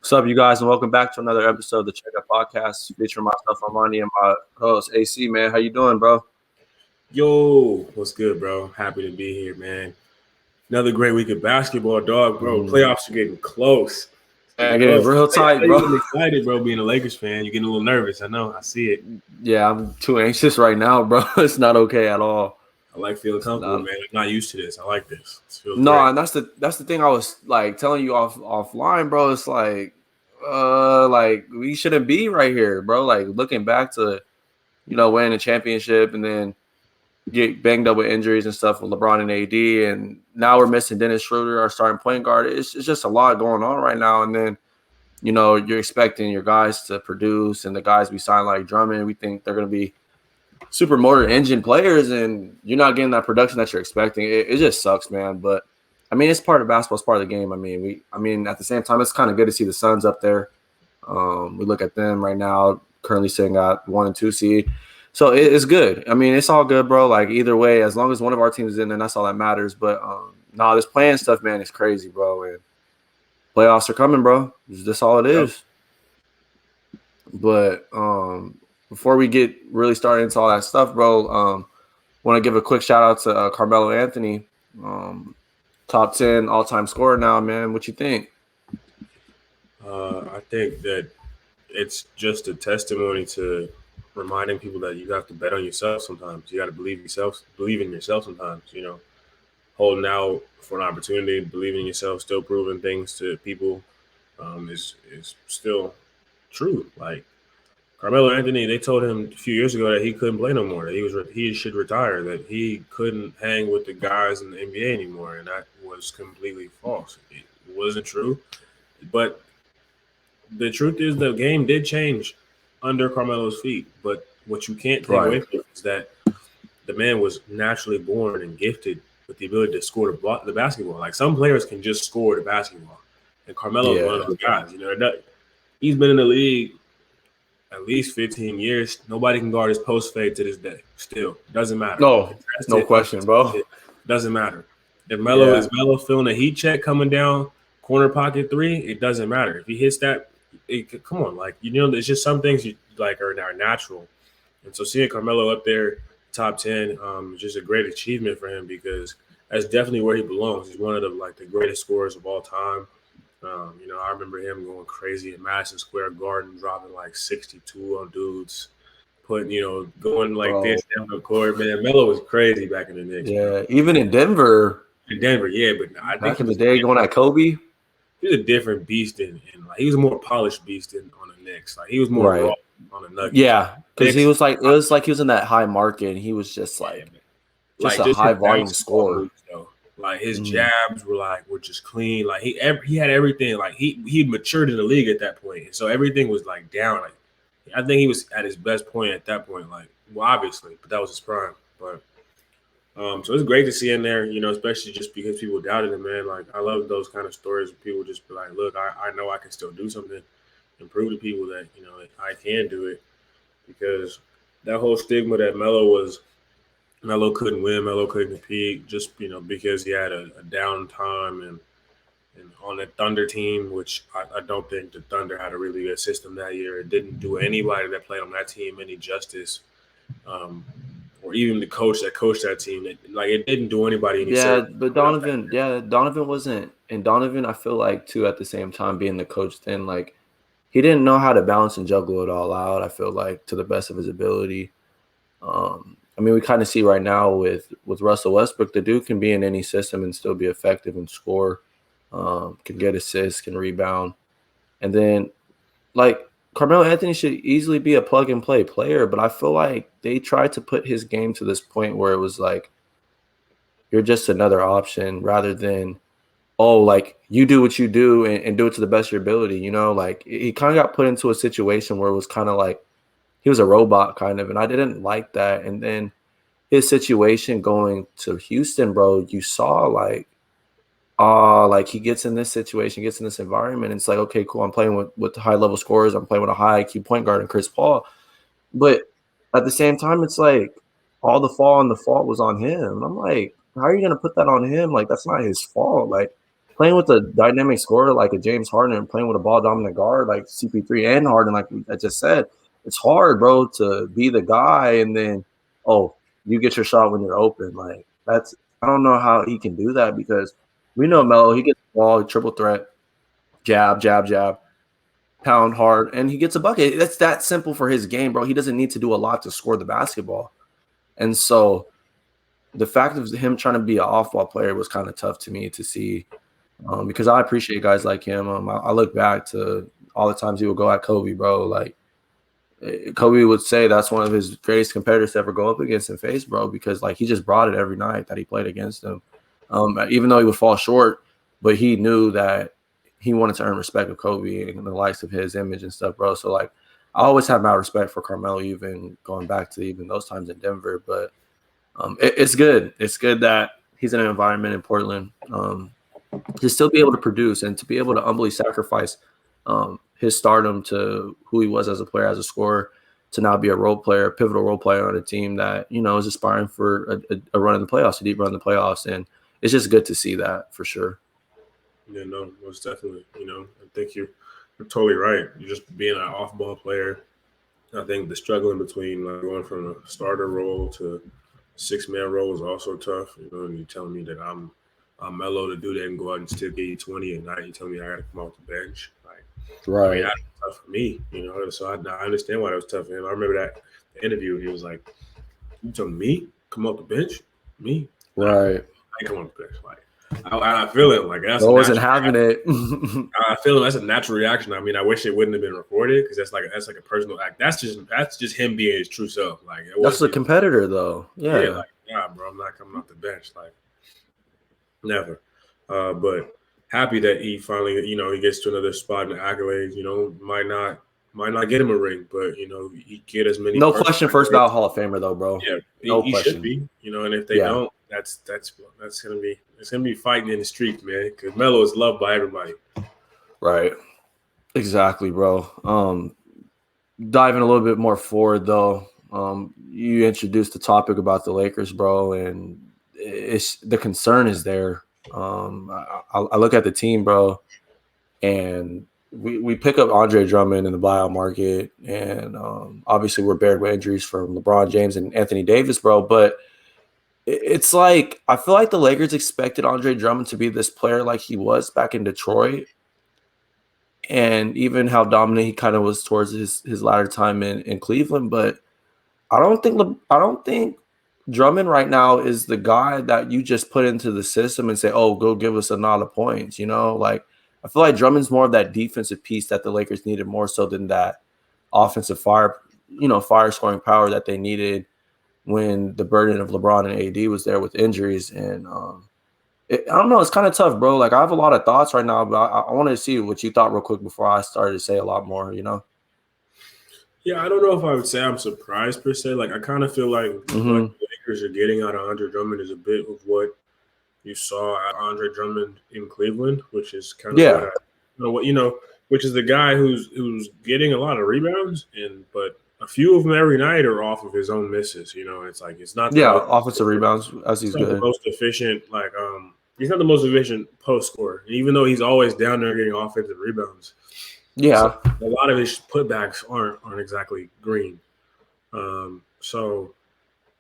What's up, you guys, and welcome back to another episode of the Check Up Podcast featuring myself, Armani, and my host, AC, man. How you doing, bro? Yo, what's good, bro? Happy to be here, man. Another great week of basketball, dog, bro. Playoffs are getting close. Yeah, getting real tight, I know bro. you're getting excited, bro, being a Lakers fan. You're getting a little nervous. I know. I see it. Yeah, I'm too anxious right now, bro. It's not okay at all. I like feeling comfortable, man. I'm not used to this. I like this. It feels No, great. and that's the thing I was like telling you offline, bro. It's like we shouldn't be right here, bro. Like looking back to, winning a championship and then get banged up with injuries and stuff with LeBron and AD, and now we're missing Dennis Schroeder, our starting point guard. It's just a lot going on right now, and then you're expecting your guys to produce, and the guys we sign like Drummond, we think they're going to be super motor engine players, and you're not getting that production that you're expecting. It just sucks, man. But I mean, it's part of basketball, it's part of the game. I mean, at the same time, it's kind of good to see the Suns up there. We look at them right now, currently sitting at 1 and 2 seed. So it's good. I mean, it's all good, bro. Like either way, as long as one of our teams is in, then that's all that matters. But this playing stuff, man, is crazy, bro. And playoffs are coming, bro. That's all it is. But before we get really started into all that stuff, bro, want to give a quick shout out to Carmelo Anthony, top 10 all-time scorer now, man. What you think? I think that it's just a testimony to reminding people that you have to bet on yourself sometimes. You got to believe in yourself sometimes, holding out for an opportunity, believing in yourself, still proving things to people is still true. Like Carmelo Anthony, they told him a few years ago that he couldn't play no more, that he should retire, that he couldn't hang with the guys in the NBA anymore, and that was completely false. It wasn't true. But the truth is the game did change under Carmelo's feet. But what you can't take away from it is that the man was naturally born and gifted with the ability to score the basketball. Like some players can just score the basketball, and Carmelo is one of those guys. He's been in the league at least 15 years. Nobody can guard his post fade to this day. Still, doesn't matter. No question, bro. Doesn't matter. If Melo is feeling a heat check coming down corner pocket three, it doesn't matter. If he hits that, come on, there's just some things are natural. And so seeing Carmelo up there, top 10, is just a great achievement for him because that's definitely where he belongs. He's one of the greatest scorers of all time. I remember him going crazy at Madison Square Garden, dropping 62 on dudes, going this down the court. Man, Melo was crazy back in the Knicks. Yeah, bro. even in Denver. Yeah, but I think back in the day going at Kobe. He was a different beast he was a more polished beast on the Knicks. He was more raw on the Nuggets. Yeah, because he was it was like he was in that high market, and he was just just a high volume scorer. His jabs were just clean. He had everything. He'd matured in the league at that point, so everything was down. I think he was at his best point at that point. Obviously, but that was his prime. But so it's great to see him there. Especially just because people doubted him, man. I love those kind of stories where people just be like, "Look, I know I can still do something, and prove to people that I can do it." Because that whole stigma that Melo couldn't win, Melo couldn't compete, just because he had a down time and on the Thunder team, which I don't think the Thunder had a really good system that year. It didn't do anybody that played on that team any justice, or even the coach that coached that team. It didn't do anybody any service. But Donovan wasn't, and Donovan, I feel too at the same time being the coach then, he didn't know how to balance and juggle it all out. I feel to the best of his ability. We kind of see right now with Russell Westbrook, the dude can be in any system and still be effective and score, can get assists, can rebound. And then, Carmelo Anthony should easily be a plug-and-play player, but I feel they tried to put his game to this point where it was you're just another option rather than, you do what you do and do it to the best of your ability. He kind of got put into a situation where it was kind of he was a robot kind of, and I didn't like that. And then his situation going to Houston, bro, you saw he gets in this situation, gets in this environment. And it's okay, cool. I'm playing with high level scorers. I'm playing with a high IQ point guard and Chris Paul. But at the same time, it's all the fall and the fault was on him. And I'm how are you going to put that on him? That's not his fault. playing with a dynamic scorer like a James Harden and playing with a ball dominant guard like CP3 and Harden, like I just said, it's hard, bro, to be the guy and then you get your shot when you're open. Like that's I don't know how he can do that because we know Melo, he gets the ball, triple threat, jab, jab, jab, pound hard, and he gets a bucket. That's that simple for his game, bro. He doesn't need to do a lot to score the basketball. And so the fact of him trying to be an off-ball player was kind of tough to me to see because I appreciate guys like him. I look back to all the times he would go at Kobe, bro. Like Kobe would say that's one of his greatest competitors to ever go up against and face, bro, because like he just brought it every night that he played against him. Even though he would fall short, but he knew that he wanted to earn respect of Kobe and the likes of his image and stuff, bro. So like I always have my respect for Carmelo, even going back to even those times in Denver. But it's good. It's good that he's in an environment in Portland to still be able to produce and to be able to humbly sacrifice his stardom to who he was as a player, as a scorer, to now be a role player, pivotal role player on a team that, you know, is aspiring for a run in the playoffs, a deep run in the playoffs. And it's just good to see that for sure. Yeah, no, most definitely. I think you're totally right. You're just being an off-ball player. I think the struggling between like going from a starter role to six-man role is also tough. And you telling me that I'm Melo to do that and go out and still get you 20, and now you tell me I got to come off the bench. Like, I mean, Right. that's tough for me. So I understand why that was tough for him. I remember that interview. He was like, "You telling me come off the bench? Me? Right. I come off the bench." Like, I feel it. Like that's I wasn't having it. I feel that's a natural reaction. I mean, I wish it wouldn't have been recorded because that's like a personal act. That's just him being his true self. Like it That's the wasn't. competitor, though. Yeah, Yeah. like bro, I'm not coming off the bench. Like never. But happy that he finally, he gets to another spot in the accolades. Might not get him a ring, but he get as many. No question, first ballot Hall of Famer, though, bro. Yeah, No he should question. be. And if they don't, that's gonna be fighting in the streets, man. Because Melo is loved by everybody. Right. Exactly, bro. Diving a little bit more forward, though. You introduced the topic about the Lakers, bro, and it's the concern is there. I look at the team, bro, and we pick up Andre Drummond in the buyout market, and obviously we're bared with injuries from LeBron James and Anthony Davis, bro. But it's like I feel like the Lakers expected Andre Drummond to be this player like he was back in Detroit, and even how dominant he kind of was towards his latter time in Cleveland. But I don't think Drummond right now is the guy that you just put into the system and say, "Oh, go give us a lot of points." Like I feel like Drummond's more of that defensive piece that the Lakers needed more so than that offensive fire scoring power that they needed when the burden of LeBron and AD was there with injuries. And I don't know, it's kind of tough, bro. Like I have a lot of thoughts right now, but I wanted to see what you thought real quick before I started to say a lot more. Yeah, I don't know if I would say I'm surprised per se. Like I kind of feel like what the Lakers are getting out of Andre Drummond is a bit of what you saw at Andre Drummond in Cleveland, which is kind of which is the guy who's getting a lot of rebounds, but a few of them every night are off of his own misses. It's like it's not offensive rebounds as he's good. The most efficient, he's not the most efficient post scorer, even though he's always down there getting offensive rebounds. Yeah, so a lot of his putbacks aren't exactly green. So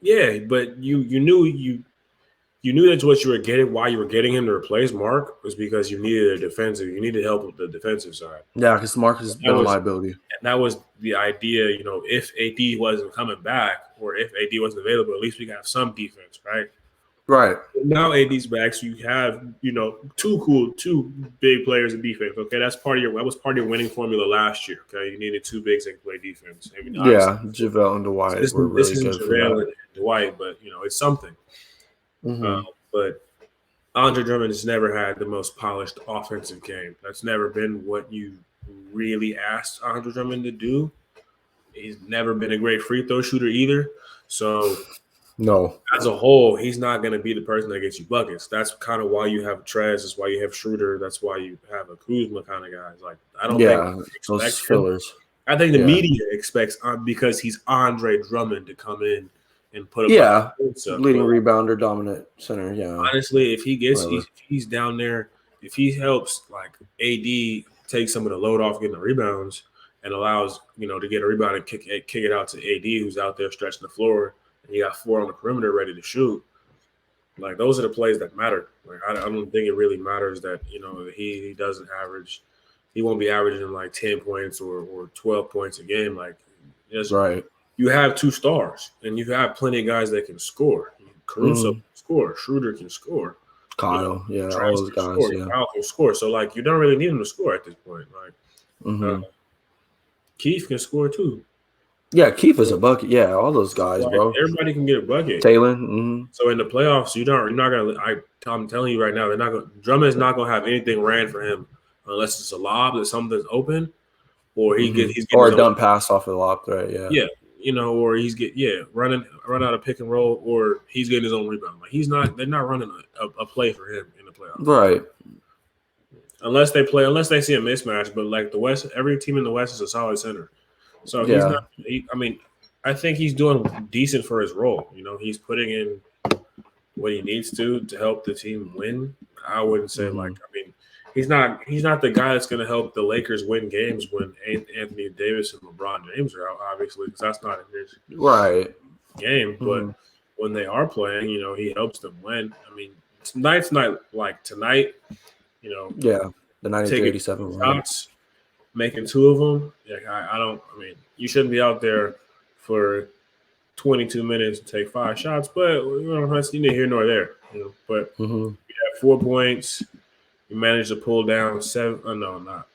yeah, but you knew that's what you were getting. Why you were getting him to replace Mark was because you needed you needed help with the defensive side. Yeah, because Mark has been a liability, and that was the idea. If AD wasn't coming back or if AD wasn't available, at least we got some defense, right? Right. Now AD's back, so you have two big players in defense. Okay, that was part of your winning formula last year. Okay, you needed two bigs that can play defense. JaVale and Dwight were really good for that. And Dwight, but it's something. But Andre Drummond has never had the most polished offensive game. That's never been what you really asked Andre Drummond to do. He's never been a great free throw shooter either. So no, as a whole, he's not going to be the person that gets you buckets. That's kind of why you have Trez. That's why you have Schroeder. That's why you have a Kuzma kind of guys. Like I don't think those fillers. I think the media expects because he's Andre Drummond to come in and put up leading rebounder, dominant center. Yeah, honestly, if he's down there if he helps like AD take some of the load off getting the rebounds and allows to get a rebound and kick it out to AD who's out there stretching the floor and you got 4 on the perimeter ready to shoot. Like those are the plays that matter. Like I don't think it really matters that he doesn't average. He won't be averaging like 10 points or 12 points a game. Like just Right. you have 2 stars and you have plenty of guys that can score. Caruso can score. Schroeder can score. Kyle, yeah, all Travis those can guys, score. yeah. Kyle can score. So like you don't really need him to score at this point. Like Keith can score too. Yeah, Keith is a bucket. Yeah, all those guys, Like, bro. everybody can get a bucket. Taylor. So in the playoffs, you're not gonna. I'm telling you right now, they're not gonna. Drummond's not gonna have anything ran for him unless it's a lob that something's open, or he's getting or his a own dump pass off the lob threat. Yeah. or he's run out of pick and roll, or he's getting his own rebound. Like they're not running a play for him in the playoffs. Right. Unless they see a mismatch. But like the West, every team in the West is a solid center. So he's not. I think he's doing decent for his role. He's putting in what he needs to help the team win. I wouldn't say he's not the guy that's going to help the Lakers win games when Anthony Davis and LeBron James are out, obviously, because that's not in his game. But when they are playing, he helps them win. I mean, tonight's not like tonight. The 93-87 shots, making 2 of them. You shouldn't be out there for 22 minutes to take 5 shots, but that's neither here nor there. But you have 4 points. You managed to pull down 7. No, not.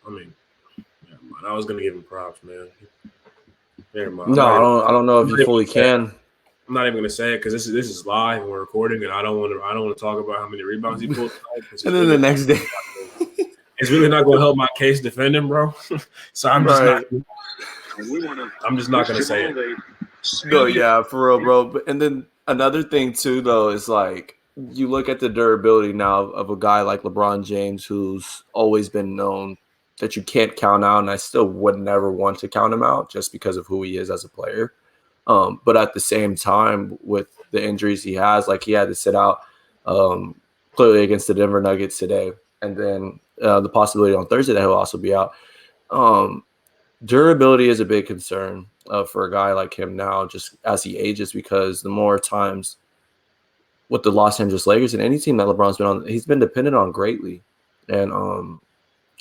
I was gonna give him props, man. Never mind. No, I don't know if you fully can. I'm not even gonna say it because this is live and we're recording, and I don't want to talk about how many rebounds he pulled tonight. And then the next day, it's really not gonna help my case defending, bro. So I'm just not gonna say it. No, yeah, for real, bro. And then another thing too, though, is like you look at the durability now of a guy like LeBron James, who's always been known that you can't count out, and I still would never want to count him out just because of who he is as a player. But at the same time, with the injuries he has, like he had to sit out clearly against the Denver Nuggets today, and then the possibility on Thursday that he'll also be out. Durability is a big concern for a guy like him now, just as he ages, because the more times with the Los Angeles Lakers and any team that LeBron's been on, he's been dependent on greatly. And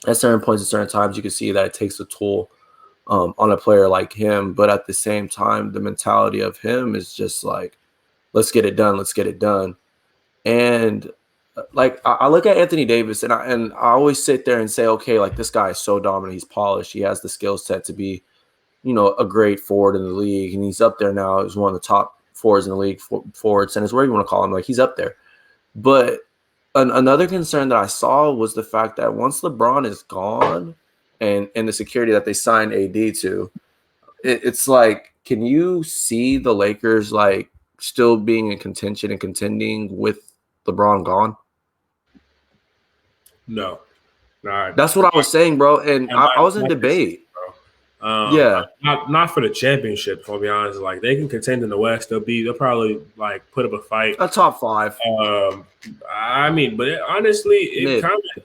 at certain points, at certain times, you can see that it takes a toll on a player like him. But at the same time, the mentality of him is just like, let's get it done. Let's get it done. And like I look at Anthony Davis and I always sit there and say, okay, like this guy is so dominant. He's polished. He has the skill set to be, a great forward in the league. And he's up there now as one of the top forwards in the league, forward centers, whatever you want to call him. Like he's up there. But another concern that I saw was the fact that once LeBron is gone and the security that they signed AD to, it's like, can you see the Lakers like still being in contention and contending with LeBron gone? No. That's what I was saying, bro. And I was in debate. Not for the championship, I'll be honest. Like they can contend in the West. They'll probably like put up a fight. A top 5. But honestly, it kind of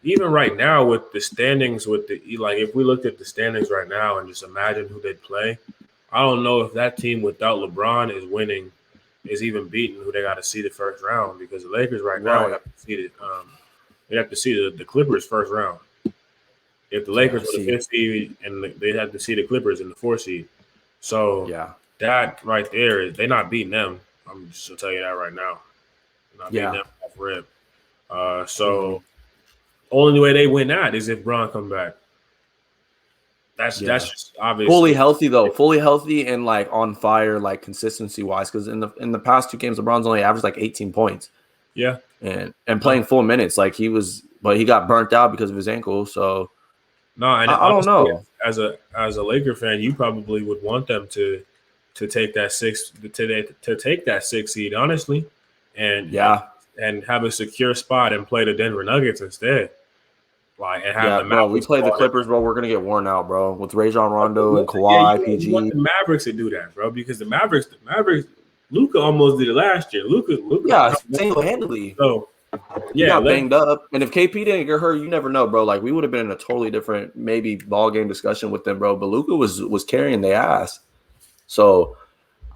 even right now with the standings, if we looked at the standings right now and just imagine who they'd play, I don't know if that team without LeBron is even beating who they got to see the first round, because the Lakers now have to see it. They have to see the Clippers first round. If the Lakers were the 5th seed, and they had to see the Clippers in the 4th seed. So that right there, they're not beating them. I'm just going to tell you that right now. They're not beating them off rip. Only way they win that is if Bron come back. That's just obvious. Fully healthy though, fully healthy and like on fire, like consistency wise. Because in the past 2 games, LeBron's only averaged like 18 points. Yeah, and playing full minutes, like he was, but he got burnt out because of his ankle. So no, and I don't know. As a Laker fan, you probably would want them to take that 6th seed, honestly, and have a secure spot and play the Denver Nuggets instead. Like and have the Mavericks. We play the Clippers, bro. We're gonna get worn out, bro, with Rajon Rondo and Kawhi, PG. You want the Mavericks to do that, bro, because the Mavericks, Luka almost did it last year. Luka, single-handedly. So He Yeah, got banged up, and if KP didn't get hurt, you never know, bro. Like we would have been in a totally different maybe ball game discussion with them, bro. But Luka was carrying their ass, so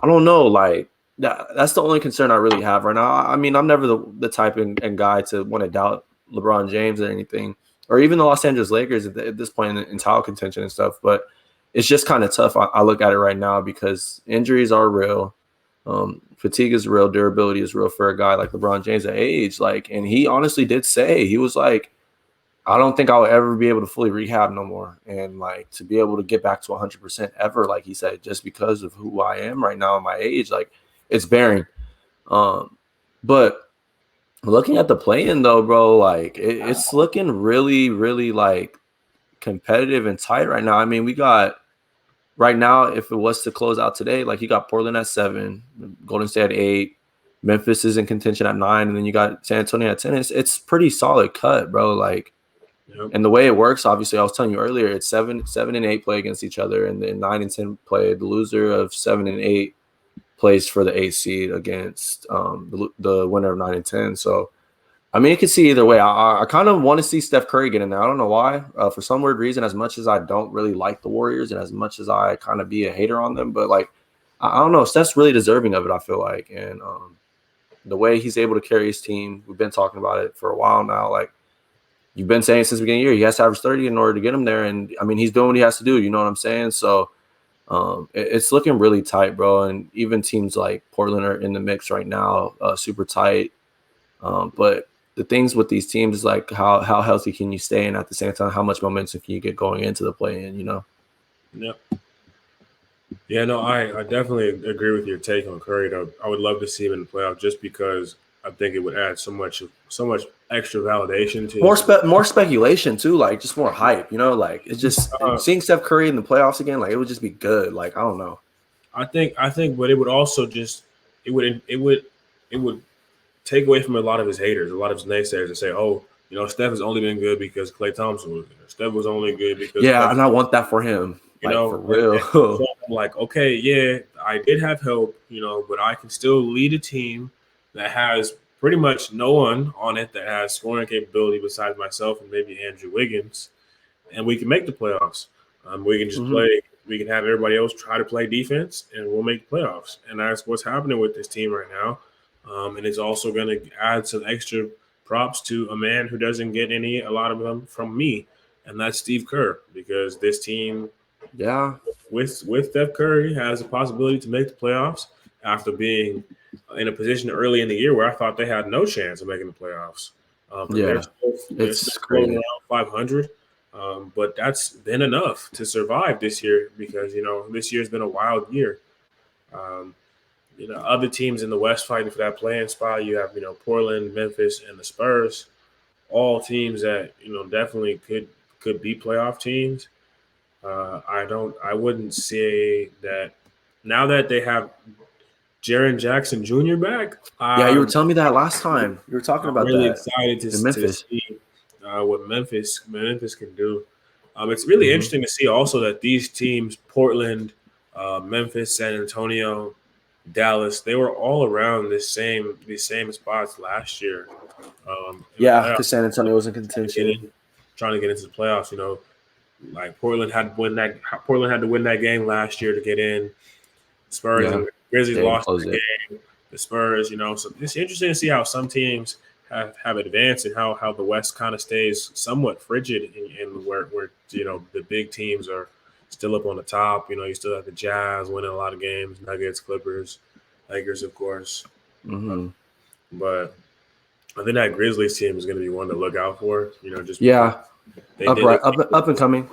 I don't know. Like that's the only concern I really have right now. I mean, I'm never the type and guy to want to doubt LeBron James or anything, or even the Los Angeles Lakers at this point in title contention and stuff. But it's just kind of tough. I look at it right now because injuries are real. Fatigue is real. Durability is real for a guy like LeBron James at age. Like, and he honestly did say he was like, I don't think I'll ever be able to fully rehab no more. And like to be able to get back to 100% ever, like he said, just because of who I am right now at my age, like it's bearing. But looking at the play-in though, bro, like it's looking really, really like competitive and tight right now. I mean, we got right now, if it was to close out today, like you got Portland at 7, Golden State at 8, Memphis is in contention at 9, and then you got San Antonio at 10. It's pretty solid cut, bro. Like, yep. and the way it works, obviously, I was telling you earlier, it's 7 and 8 play against each other, and then 9 and 10 play. The loser of 7 and 8 plays for the 8th seed against the winner of 9 and 10. So, I mean, you can see either way. I kind of want to see Steph Curry get in there. I don't know why. For some weird reason, as much as I don't really like the Warriors and as much as I kind of be a hater on them, but like, I don't know. Steph's really deserving of it, I feel like. And the way he's able to carry his team, we've been talking about it for a while now. Like, you've been saying since the beginning of the year, he has to average 30 in order to get him there. And I mean, he's doing what he has to do. You know what I'm saying? So it's looking really tight, bro. And even teams like Portland are in the mix right now, super tight. But the things with these teams is like how healthy can you stay, and at the same time, how much momentum can you get going into the play-in? You know? Yep. Yeah, no, I definitely agree with your take on Curry. Though I would love to see him in the playoff just because I think it would add so much extra validation to his. More speculation too, like just more hype. You know, like it's just seeing Steph Curry in the playoffs again. Like it would just be good. Like I don't know. I think, but it would also just it would take away from a lot of his haters, a lot of his naysayers, and say, oh, Steph has only been good because Klay Thompson was there. Steph was only good because Yeah, and I want that for him. Like for real. so I'm like, okay, yeah, I did have help, but I can still lead a team that has pretty much no one on it that has scoring capability besides myself and maybe Andrew Wiggins, and we can make the playoffs. We can just play. We can have everybody else try to play defense, and we'll make the playoffs. And that's what's happening with this team right now. And it's also going to add some extra props to a man who doesn't get a lot of them from me, and that's Steve Kerr, because this team, yeah, with Steph Curry, has a possibility to make the playoffs after being in a position early in the year where I thought they had no chance of making the playoffs. Yeah, they're still floating around 500. But that's been enough to survive this year because, this year's been a wild year. Other teams in the West fighting for that playing spot. You have, Portland, Memphis, and the Spurs, all teams that, definitely could be playoff teams. I wouldn't say that now that they have Jaren Jackson Jr. back. Yeah, you were telling me that last time. You were talking about really that. Excited to Memphis. see what Memphis can do. It's really interesting to see also that these teams, Portland, Memphis, San Antonio, Dallas, they were all around these same spots last year. Yeah, because San Antonio was in contention, trying to get into the playoffs. Like Portland had to win that game last year to get in. Spurs and Grizzlies lost the game. The Spurs, so it's interesting to see how some teams have advanced and how the West kind of stays somewhat frigid and where the big teams are still up on the top. You still have the Jazz winning a lot of games, Nuggets, Clippers, Lakers, of course. But I think that Grizzlies team is going to be one to look out for. Just up and coming.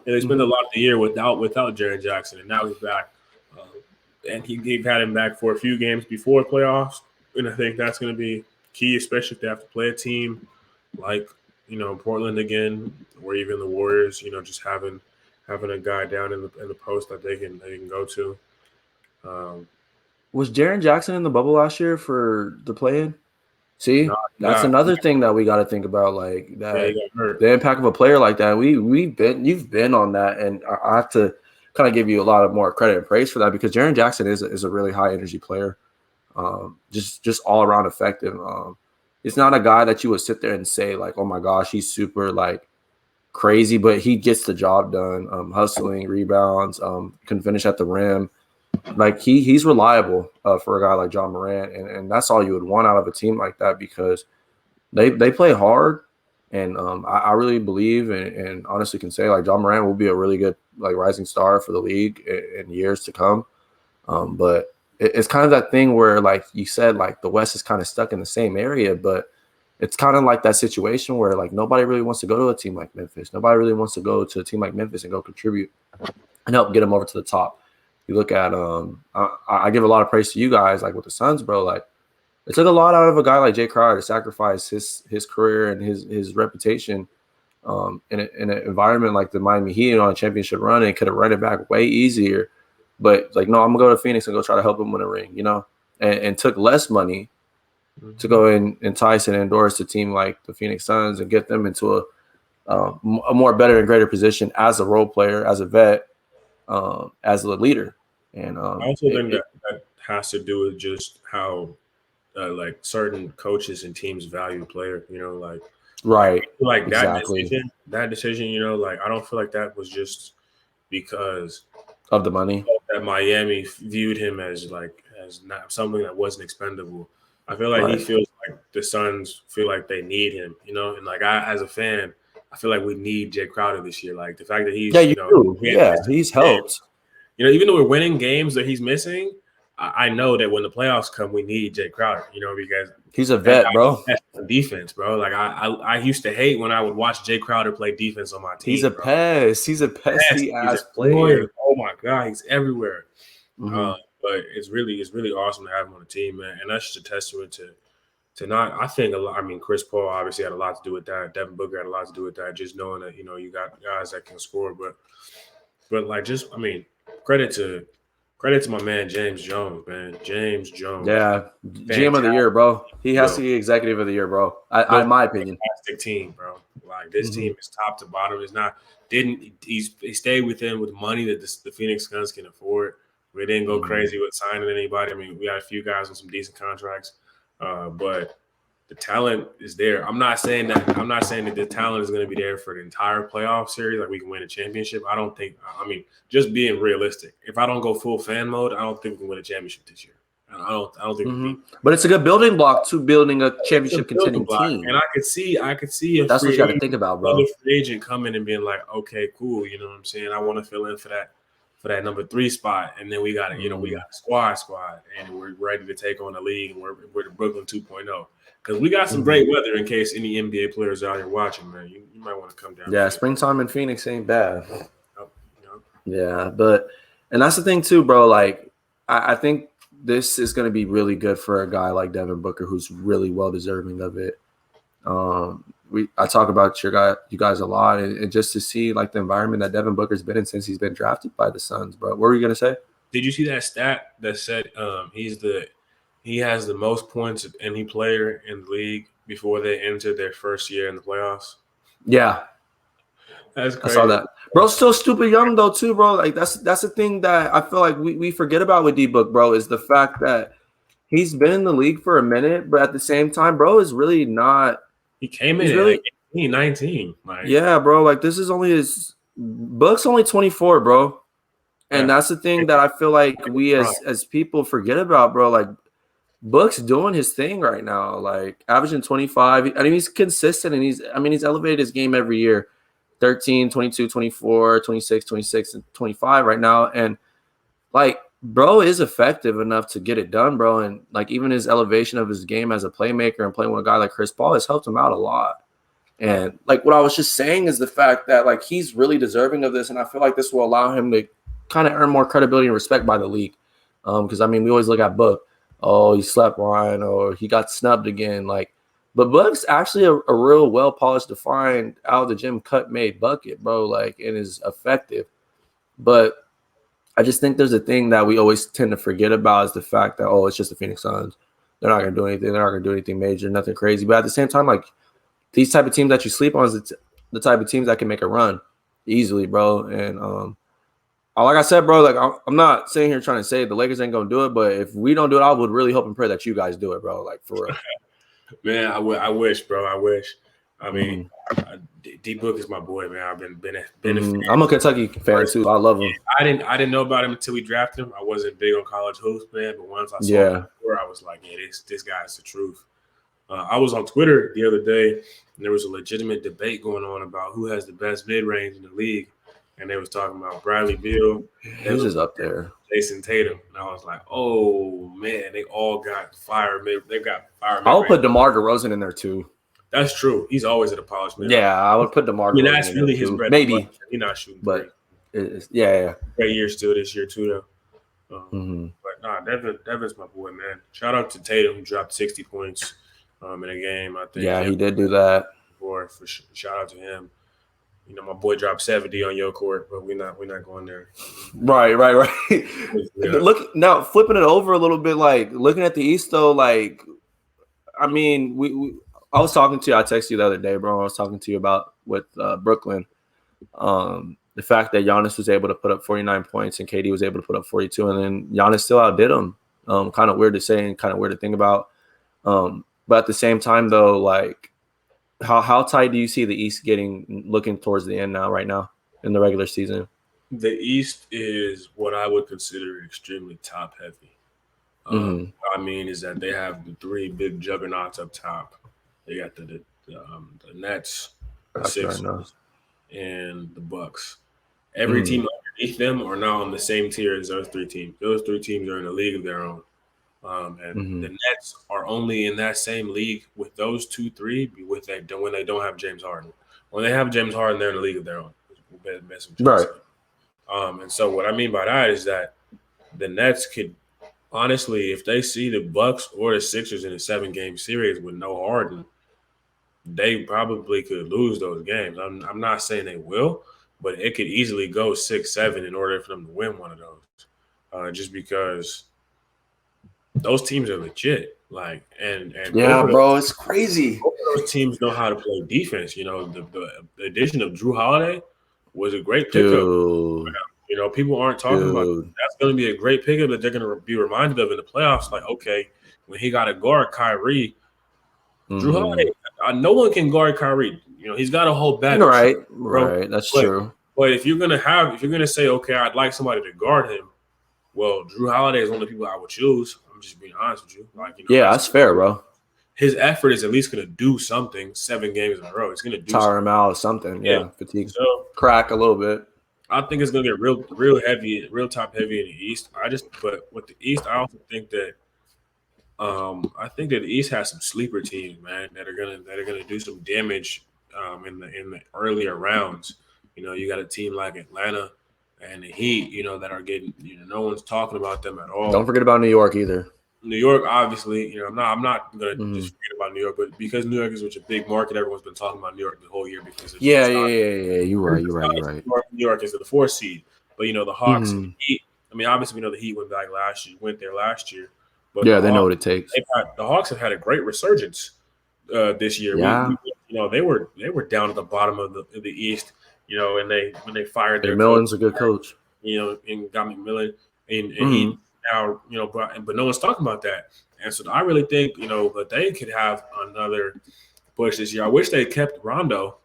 They spent a lot of the year without Jaren Jackson, and now he's back. And he had him back for a few games before playoffs, and I think that's going to be key, especially if they have to play a team like Portland again, or even the Warriors. Just having a guy down in the post that they can go to. Was Jaren Jackson in the bubble last year for the play-in? See, that's another thing that we got to think about, like that the impact of a player like that. You've been on that, and I have to kind of give you a lot of more credit and praise for that because Jaren Jackson is a really high energy player, just all around effective. It's not a guy that you would sit there and say like, oh my gosh, he's super like crazy, but he gets the job done. Hustling, rebounds, can finish at the rim. Like he's reliable for a guy like John Morant, and that's all you would want out of a team like that because they play hard, and I really believe and honestly can say like John Morant will be a really good like rising star for the league in years to come. But it's kind of that thing where like you said, like the West is kind of stuck in the same area, but it's kind of like that situation where like nobody really wants to go to a team like Memphis. Nobody really wants to go to a team like Memphis and go contribute and help get them over to the top. You look at I give a lot of praise to you guys like with the Suns, bro. Like it took a lot out of a guy like Jay Crowder to sacrifice his career and his reputation in an environment like the Miami Heat on a championship run and could have run it back way easier. But like, no, I'm gonna go to Phoenix and go try to help him win a ring, you know, and took less money to go and entice and endorse a team like the Phoenix Suns and get them into a more better and greater position as a role player, as a vet, as a leader. And I also think that has to do with just how like certain coaches and teams value the player. You know, right, like exactly that decision. You know, like I don't feel like that was just because of the money. that Miami viewed him as like as not something that wasn't expendable. I feel like he Right. feels like the Suns feel like they need him, you know, and like I as a fan, I feel like we need Jay Crowder this year. Like the fact that Yeah, he's, you you know, do. we haven't Yeah, missed he's a game. helped. You know, even though we're winning games that he's missing, I know that when the playoffs come, we need Jay Crowder. You know, because He's a that vet, bro. guy's on defense, bro. Like I used to hate when I would watch Jay Crowder play defense on my He's team, a bro. pest. He's a Yes, pesty he's ass annoying. player. Oh my god, he's everywhere. Mm-hmm. But it's really awesome to have him on the team, man. And that's just a testament to not. I think a lot. I mean, Chris Paul obviously had a lot to do with that. Devin Booker had a lot to do with that. Just knowing that you got guys that can score, but like just I mean, credit to credit to my man James Jones, man. James Jones, Yeah, GM of the fantastic. year, bro. He has to Built be executive of the year, bro. I built in my a opinion. fantastic team, bro. Like this Mm-hmm. team is top to bottom. It's not didn't he stayed within with money that the Phoenix Suns can afford. We didn't go Mm-hmm. crazy with signing anybody. I mean, we got a few guys on some decent contracts, but the talent is there. I'm not saying that the talent is going to be there for the entire playoff series. Like we can win a championship. I don't think. I mean, just being realistic. If I don't go full fan mode, I don't think we can win a championship this year. I don't think we Mm-hmm. beat. But it's a good building block to building a It's a championship building contending block, team. and I could see a That's what you got to free think about, another bro. free agent coming and being like, okay, cool, you know what I'm saying? I want to fill in for that number 3 spot, and then we got we got a squad, and we're ready to take on the league, and we're the Brooklyn 2.0 because we got some great weather. In case any NBA players out here watching, man, you might want to come down to Yeah, Phoenix. springtime in Phoenix ain't bad. You know? Yeah, and that's the thing too, bro. Like, I think this is going to be really good for a guy like Devin Booker, who's really well deserving of it. I talk about you guys a lot, and just to see like the environment that Devin Booker's been in since he's been drafted by the Suns, bro. What were you gonna say? Did you see that stat that said he has the most points of any player in the league before they enter their first year in the playoffs? Yeah, That's I saw crazy. that. Bro's still stupid young though, too, bro. Like that's the thing that I feel like we forget about with D Book, bro, is the fact that he's been in the league for a minute, but at the same time, bro, is really not. He came in He's at like really 18, 19. Like, yeah, bro. Like this is only his Book's only 24, bro. And yeah. that's the thing that I feel like we Right. as people forget about, bro. Like Book's doing his thing right now, like averaging 25. I mean, he's consistent and he's elevated his game every year. 13, 22, 24, 26, 26, and 25 right now. And like, bro is effective enough to get it done, bro. And like, even his elevation of his game as a playmaker and playing with a guy like Chris Paul has helped him out a lot. And like, what I was just saying is the fact that like he's really deserving of this. And I feel like this will allow him to kind of earn more credibility and respect by the league. Because I mean, we always look at Book. Oh, he slept line or he got snubbed again. Like, but Book's actually a real well polished, defined, out of the gym cut made bucket, bro. Like, and is effective. But I just think there's a thing that we always tend to forget about is the fact that, oh, it's just the Phoenix Suns. They're not gonna do anything. They're not gonna do anything major, nothing crazy. But at the same time, like these type of teams that you sleep on is the type of teams that can make a run easily, bro. And like I said, bro, like I'm not sitting here trying to say the Lakers ain't gonna do it, but if we don't do it, I would really hope and pray that you guys do it, bro. Like for real. Man, I wish, bro. I wish. I mean, Mm-hmm. D Book is my boy, man. I've been a fan. Mm-hmm. I'm a Kentucky fan too. I love him. I didn't know about him until we drafted him. I wasn't big on college hoops, man. But once I saw him Yeah. before, I was like, yeah, this guy's the truth. I was on Twitter the other day, and there was a legitimate debate going on about who has the best mid range in the league, and they was talking about Bradley Beal, He's Devin, just up there. Jason Tatum, and I was like, oh man, they all got fire mid. They've got fire I mid would range. put DeMar DeRozan in there too. That's true. He's always at a polished mid range. Yeah, I would put I DeMar mean, DeRozan that's in there really his too. bread and butter. Maybe, He's not shooting threes. but yeah. Great year still this year too, though. Mm-hmm. But nah, Devin's my boy, man. Shout out to Tatum who dropped 60 points in a game. I think Yeah, he did do that. shout out to him. You know, my boy dropped 70 on your court, but we're not going there. Right. Yeah. Look now, flipping it over a little bit, like looking at the East though, like I mean, I was talking to you. I texted you the other day, bro. I was talking to you about with Brooklyn. The fact that Giannis was able to put up 49 points and KD was able to put up 42, and then Giannis still outdid him. Kind of weird to say and kind of weird to think about. But at the same time, though, like how tight do you see the East looking towards the end now, right now in the regular season? The East is what I would consider extremely top heavy. Mm-hmm. What I mean is that they have the three big juggernauts up top. They got the Nets, the Sixers, and the Bucks. Every team underneath them are now on the same tier as those three teams. Those three teams are in a league of their own. And the Nets are only in that same league with those 2-3 when they don't have James Harden. When they have James Harden, they're in a league of their own. Right. And so what I mean by that is that the Nets could honestly, if they see the Bucks or the Sixers in a 7-game series with no Harden, they probably could lose those games. I'm not saying they will, but it could easily go 6-7 in order for them to win one of those. Just because those teams are legit. Like and yeah, bro, it's crazy. Both of those teams know how to play defense. You know, the addition of Drew Holiday was a great pickup. Dude. You know, people aren't talking about it. That's going to be a great pickup that they're going to be reminded of in the playoffs. Like, okay, when he got to guard Kyrie, Drew Holiday, no one can guard Kyrie. You know, he's got to hold back. Right, that's true. But if you're gonna say, okay, I'd like somebody to guard him, well, Drew Holiday is one of the people I would choose. I'm just being honest with you. Like, you know, yeah, that's fair, bro. His effort is at least going to do something 7 games in a row. It's going to do tire him out or something. Yeah, fatigue, so, crack a little bit. I think it's going to get real heavy, real top heavy in the East. But with the East, I also think that the East has some sleeper teams, man, that are gonna do some damage in the earlier rounds. You know, you got a team like Atlanta and the Heat, you know, that are getting, you know, no one's talking about them at all. Don't forget about New York either. New York, obviously, you know, I'm not gonna just forget about New York, but because New York is such a big market, everyone's been talking about New York the whole year because of You're right. New York is the 4th seed, but you know the Hawks and the Heat. I mean, obviously, we know the Heat went there last year. But yeah, they know what it takes. The Hawks have had a great resurgence this year. Yeah. You know, they were down at the bottom of the East. You know, and when they fired their McMillan's a good coach. You know, and got McMillan, and he now, you know, but no one's talking about that. And so I really think, you know, that they could have another push this year. I wish they kept Rondo.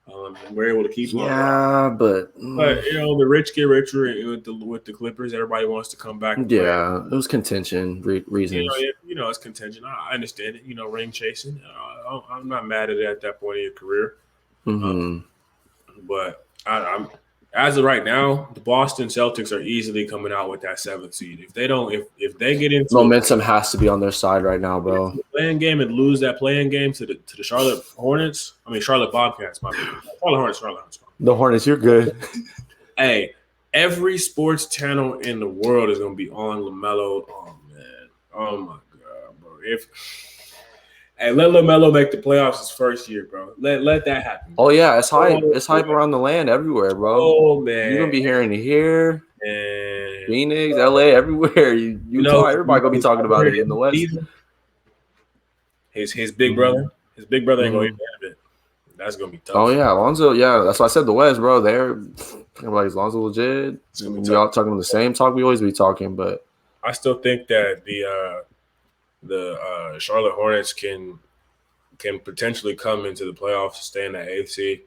And we're able to keep him. Yeah, but you know, the rich get richer with the Clippers. Everybody wants to come back. Yeah, it was contention reasons. You know, it's contention. I understand it. You know, ring chasing. I'm not mad at it at that point in your career. But I'm as of right now, the Boston Celtics are easily coming out with that 7th seed. If they get into momentum has to be on their side right now, bro. Playing game and lose that playing game to the Charlotte Bobcats. Charlotte Hornets. The Hornets, you're good. Hey, every sports channel in the world is gonna be on LaMelo. Oh man, oh my god, bro. Let LaMelo make the playoffs his first year, bro. Let that happen. Oh yeah, it's hype. It's hype around the land everywhere, bro. Oh man, you're gonna be hearing it here, Phoenix, LA, everywhere. Everybody gonna be talking about it in the West. His big brother ain't gonna get out of it. That's gonna be tough. Oh yeah, Lonzo. Yeah, that's why I said the West, bro. They're like, is Lonzo legit? We all talking the same talk we always be talking, but I still think that the Charlotte Hornets can can potentially come into the playoffs, stay in the eighth seed.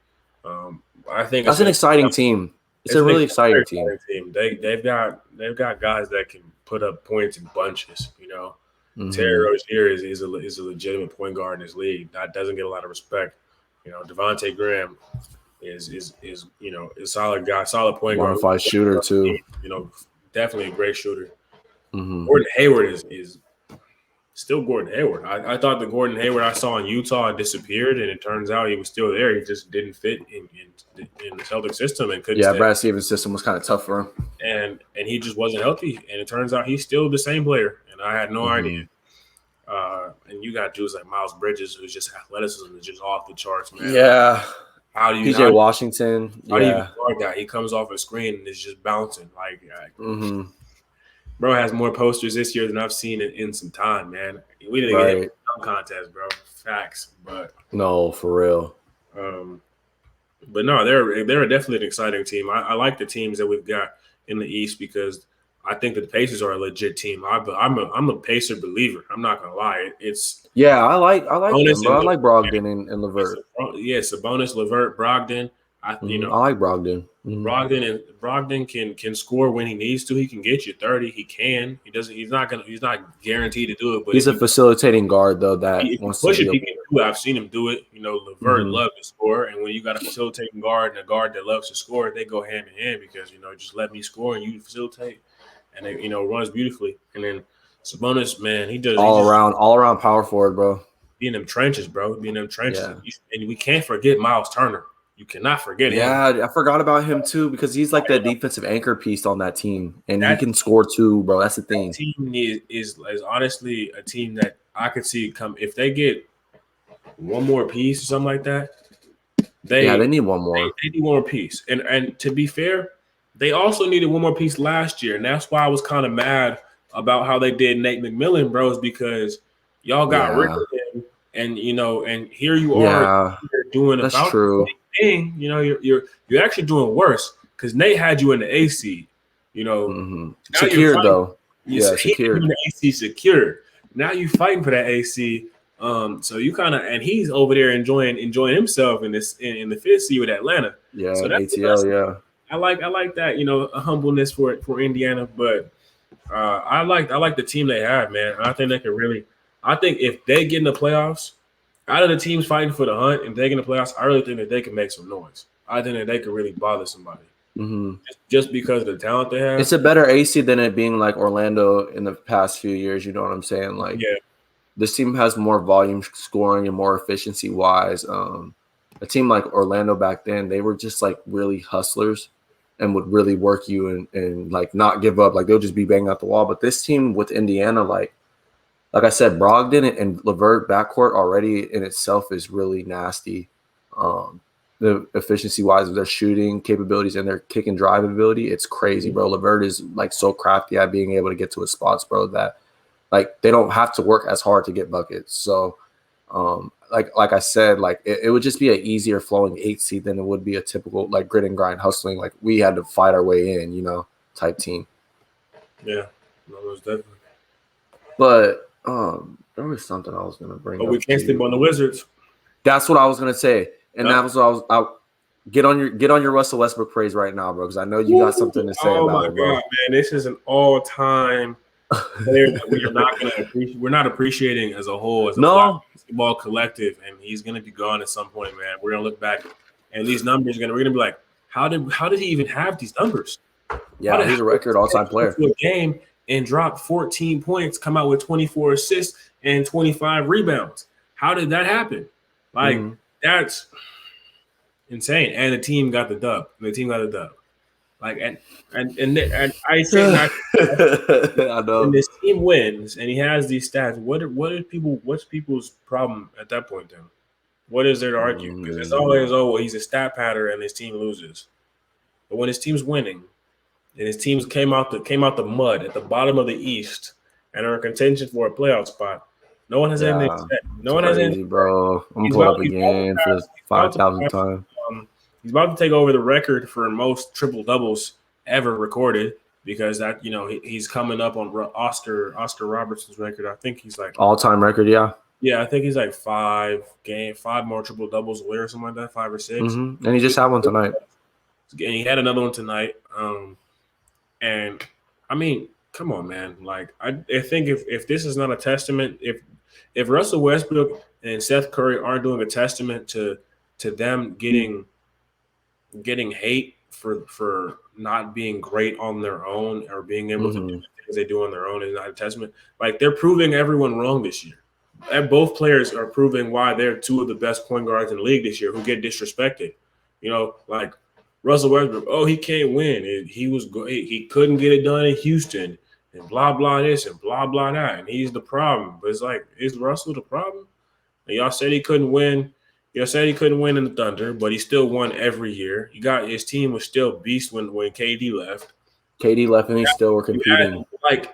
I think That's an exciting team. It's a it's an really exciting team. exciting team. They've got guys that can put up points in bunches. You know, Terry Rozier is a legitimate point guard in this league. That doesn't get a lot of respect. You know, Devontae Graham is a solid guy, solid point guard. Bonafide shooter too. You know, definitely a great shooter. Mm-hmm. Gordon Hayward is still Gordon Hayward. I thought the Gordon Hayward I saw in Utah disappeared, and it turns out he was still there. He just didn't fit in the Celtic system and couldn't Yeah, stay. Brad Stevens' system was kind of tough for him. And he just wasn't healthy. And it turns out he's still the same player. And I had no idea. And you got dudes like Miles Bridges, who's just athleticism is just off the charts, man. Yeah. How do you PJ Washington? How do you guard that? He comes off a screen and is just bouncing. Bro has more posters this year than I've seen in some time, man. We didn't get a dunk contest, bro. Facts, but no, for real. But no, they're definitely an exciting team. I like the teams that we've got in the East because I think that the Pacers are a legit team. I'm a Pacer believer. I'm not gonna lie. I like them, bro. I like Brogdon and LeVert. Sabonis, LeVert, Brogdon. I like Brogdon. Brogdon can score when he needs to. He can get you 30. He can. He's not guaranteed to do it. But he's a facilitating guard though that wants to. He can do it. I've seen him do it. You know, LeVert loves to score, and when you got a facilitating guard and a guard that loves to score, they go hand in hand because just let me score and you facilitate, and it runs beautifully. And then Sabonis, man, he does all around power forward, bro. Be in them trenches, bro. Be in them trenches, and we can't forget Miles Turner. You cannot forget him. Yeah, I forgot about him too because he's like the defensive anchor piece on that team, and he can score too, bro. That's the thing. That team is honestly a team that I could see come if they get one more piece or something like that. They need one more. They need one more piece, and to be fair, they also needed one more piece last year, and that's why I was kind of mad about how they did Nate McMillan, bros, because y'all got rid of him, and and here you are doing that's true. Thing, you're actually doing worse because Nate had you in the AC, secured though. Secured. The AC secured. Now you fighting for that AC. So you kind of and he's over there enjoying himself in the fifth seed with Atlanta. Yeah, so that's ATL. I like that. A humbleness for Indiana, but I like the team they have, man. I think they can really. I think if they get in the playoffs. Out of the teams fighting for the hunt and taking the playoffs, I really think that they can make some noise. I think that they could really bother somebody. Just because of the talent they have. It's a better AC than it being like Orlando in the past few years. You know what I'm saying? Like, this team has more volume scoring and more efficiency wise. A team like Orlando back then, they were just like really hustlers and would really work you and like not give up. Like they'll just be banging out the wall. But this team with Indiana, like I said, Brogdon and LeVert backcourt already in itself is really nasty. The efficiency-wise of their shooting capabilities and their kick and drive ability, it's crazy, bro. LeVert is like so crafty at being able to get to his spots, bro, that like they don't have to work as hard to get buckets. So, like I said, like it would just be an easier flowing 8 seed than it would be a typical like grit and grind hustling. Like we had to fight our way in, type team. Yeah, that was definitely. But there was something I was gonna bring. But we can't sleep on the Wizards. That's what I was gonna say, and that was what I was. Get on your Russell Westbrook praise right now, bro, because I know you got something to say about it, bro. Oh my God, man, this is an all-time player that we're not appreciating as a whole, as a black basketball collective, and he's gonna be gone at some point, man. We're gonna look back, and these numbers we're gonna be like, how did he even have these numbers? Yeah, he's a record all-time player. A game. And drop 14 points, come out with 24 assists and 25 rebounds. How did that happen? Like, that's insane. And the team got the dub. Like, and I say that I know. when this team wins and he has these stats, what's people's problem at that point then? What is there to argue? Because it's always, he's a stat pattern and his team loses. But when his team's winning, and his teams came out the mud at the bottom of the East and are in contention for a playoff spot. No one has anything to say. No one has anything, bro. I'm pulling up again for the 5,000th time. He's about to take over the record for most triple doubles ever recorded because he's coming up on Oscar Robertson's record. I think he's like all-time record, yeah. Yeah, I think he's like 5 more triple doubles away or something like that, 5 or 6. And he just had one tonight. And he had another one tonight. And I mean, come on, man. Like I think if this is not a testament, if Russell Westbrook and Seth Curry aren't doing a testament to them getting hate for not being great on their own or being able to do the things they do on their own is not a testament. Like they're proving everyone wrong this year. And both players are proving why they're two of the best point guards in the league this year who get disrespected. Like Russell Westbrook, oh, he can't win. He couldn't get it done in Houston and blah blah this and blah blah that, and he's the problem. But it's like, is Russell the problem? And y'all said he couldn't win. Y'all said he couldn't win in the Thunder, but he still won every year. His team was still beast when KD left. KD left and he still were competing.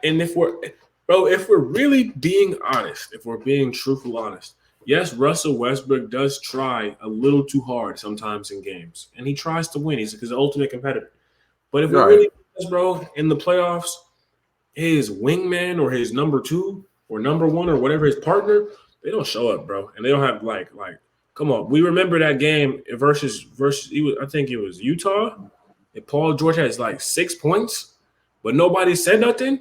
And if we're really being honest, if we're being truthful honest, yes, Russell Westbrook does try a little too hard sometimes in games, and he tries to win. He's an ultimate competitor. But if we're really honest, bro, in the playoffs, his wingman or his number 2 or number 1 or whatever his partner, they don't show up, bro, and they don't have like. Come on, we remember that game versus. I think it was Utah, and Paul George has like 6 points, but nobody said nothing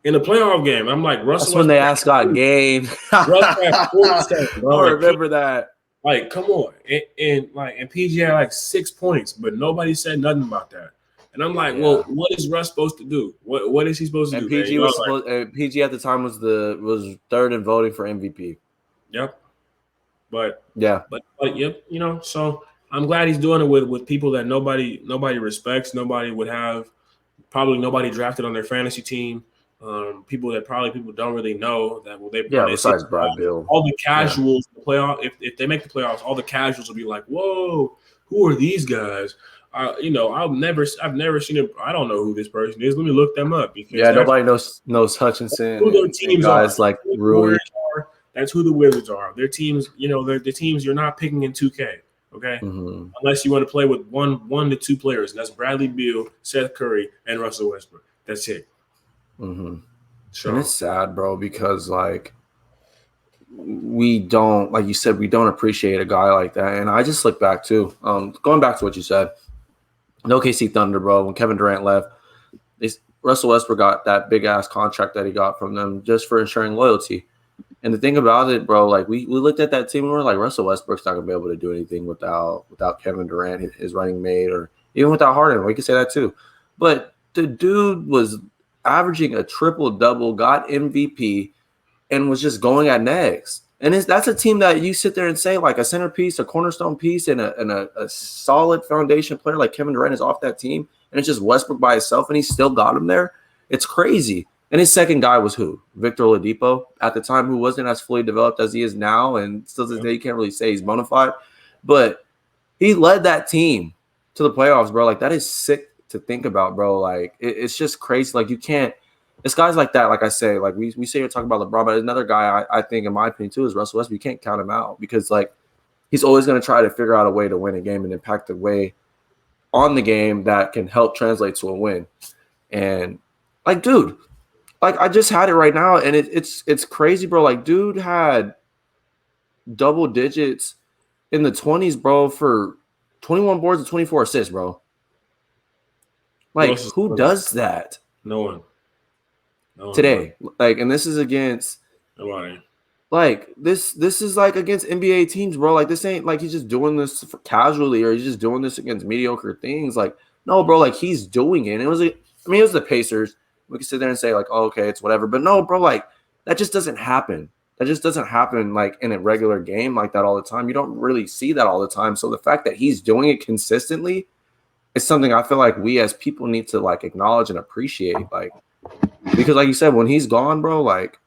in the playoff game. I'm like, Russell. That's when they asked God game. Russell 47, bro. I remember that. Like, come on, and PG had like 6 points, but nobody said nothing about that. And I'm like, well, what is Russ supposed to do? What is he supposed to do? PG was supposed. PG at the time was third in voting for MVP. Yep. But yep, so I'm glad he's doing it with people that nobody respects, nobody would have, probably nobody drafted on their fantasy team, people that probably people don't really know that besides Brad Beal. All the casuals in the playoff, if they make the playoffs, all the casuals will be like, whoa, who are these guys? I've never seen him. I don't know who this person is. Let me look them up because nobody knows Hutchinson. Who their teams guys are. Like Rui. That's who the Wizards are. Their teams, they're the teams you're not picking in 2K, okay? Mm-hmm. Unless you want to play with one to two players, and that's Bradley Beal, Seth Curry, and Russell Westbrook. That's it. Mm-hmm. So. And it's sad, bro, because like we don't, like you said, we don't appreciate a guy like that. And I just look back too, going back to what you said, the OKC Thunder, bro. When Kevin Durant left, Russell Westbrook got that big ass contract that he got from them just for ensuring loyalty. And the thing about it, bro, like we looked at that team and we're like, Russell Westbrook's not gonna be able to do anything without Kevin Durant, his running mate, or even without Harden. We could say that too. But the dude was averaging a triple-double, got MVP, and was just going at next. And that's a team that you sit there and say, like, a centerpiece, a cornerstone piece, and a solid foundation player like Kevin Durant is off that team, and it's just Westbrook by himself, and he still got him there. It's crazy. And his second guy was who? Victor Oladipo at the time, who wasn't as fully developed as he is now, and still to this day you can't really say he's bona fide. But he led that team to the playoffs, bro. Like, that is sick to think about, bro. Like, it's just crazy. Like, you can't – it's guys like that, like I say, like we say you're talking about LeBron, but another guy I think, in my opinion, too, is Russell Westbrook. You can't count him out because, like, he's always going to try to figure out a way to win a game and impact the way on the game that can help translate to a win. And, like, dude – like, I just had it right now, and it's crazy, bro. Like, dude had double digits in the 20s, bro, for 21 boards and 24 assists, bro. Like, who does that? No one. Today. Like, and this is against nobody. Like, this is like against NBA teams, bro. Like, this ain't like he's just doing this casually or he's just doing this against mediocre things. Like, no, bro, like he's doing it. And it was the Pacers. We can sit there and say, like, oh, okay, it's whatever. But no, bro, like, that just doesn't happen. That just doesn't happen, like, in a regular game like that all the time. You don't really see that all the time. So the fact that he's doing it consistently is something I feel like we as people need to, like, acknowledge and appreciate. Like, because, like you said, when he's gone, bro, like,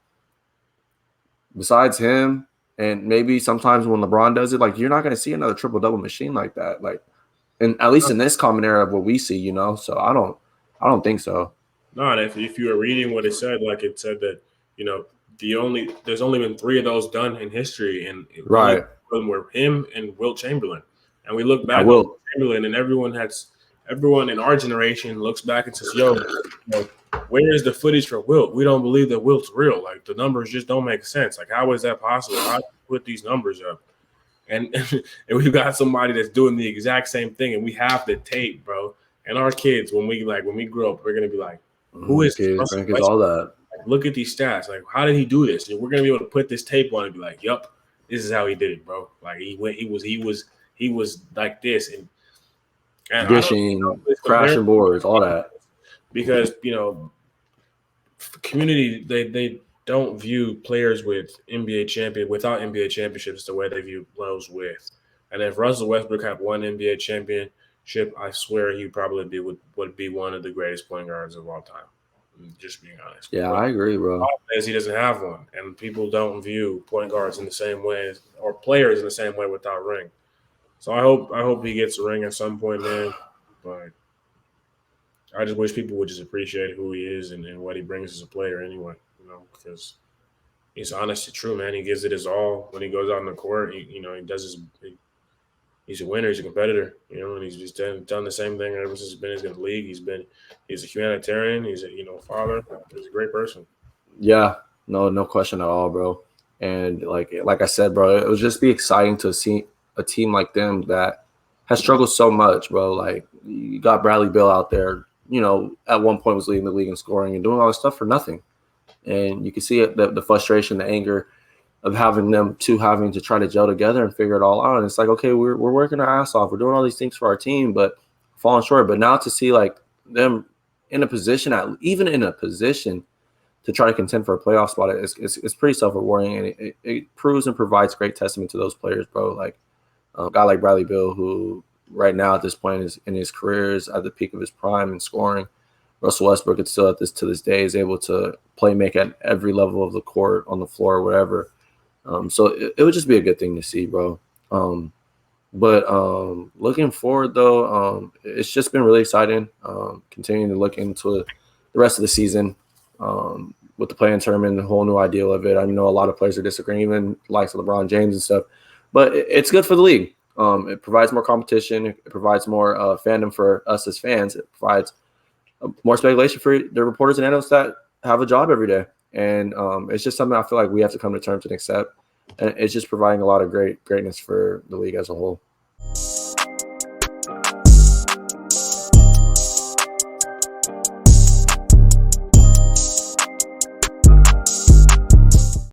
besides him and maybe sometimes when LeBron does it, like, you're not going to see another triple-double machine like that. Like, and at least in this common era of what we see, So I don't think so. No, and if you were reading what it said, like it said that, there's only been 3 of those done in history, and right, them were him and Wilt Chamberlain. And we look back at Wilt Chamberlain, and everyone has everyone in our generation looks back and says, "Yo, where is the footage for Wilt? We don't believe that Wilt's real. Like the numbers just don't make sense. Like how is that possible? How do you put these numbers up?" And and we've got somebody that's doing the exact same thing, and we have the tape, bro. And our kids, when we grow up, we're gonna be like, "Who is this Kids, Russell grandkids, all Westbrook? that. Like, look at these stats. Like, how did he do this?" And we're gonna be able to put this tape on and be like, "Yup, this is how he did it, bro. Like he was like this." And I don't know Dishing, if it's crashing boards, all that. because community they don't view players without NBA championships the way they view those with. And if Russell Westbrook had one NBA championship, I swear he probably would be one of the greatest point guards of all time. Just being honest. Yeah, But I agree, the bro. problem is he doesn't have one, and people don't view point guards in the same way or players in the same way without ring. So I hope he gets a ring at some point, man. But I just wish people would just appreciate who he is and what he brings as a player anyway, because he's honest and true, man. He gives it his all when he goes out on the court. He does he's a winner, he's a competitor, and he's just done the same thing ever since he's been in the league. He's a humanitarian, he's a father, he's a great person. Yeah, no question at all, bro. And like I said, bro, it would just be exciting to see a team like them that has struggled so much, bro. Like you got Bradley Beal out there, at one point was leading the league in scoring and doing all this stuff for nothing. And you can see it, the frustration, the anger of having to try to gel together and figure it all out. And it's like, okay, we're working our ass off. We're doing all these things for our team, but falling short. But now to see like them even in a position to try to contend for a playoff spot, it's pretty self-rewarding, and it proves and provides great testament to those players, bro. Like a guy like Bradley Beal, who right now at this point is in his career is at the peak of his prime and scoring. Russell Westbrook is still to this day is able to play make at every level of the court, on the floor, or whatever. So it would just be a good thing to see, bro. But looking forward, though, it's just been really exciting. Continuing to look into the rest of the season with the play-in tournament, the whole new ideal of it. I know a lot of players are disagreeing, even likes of LeBron James and stuff. But it's good for the league. It provides more competition. It provides more fandom for us as fans. It provides more speculation for the reporters and analysts that have a job every day. And it's just something I feel like we have to come to terms and accept. And it's just providing a lot of greatness for the league as a whole.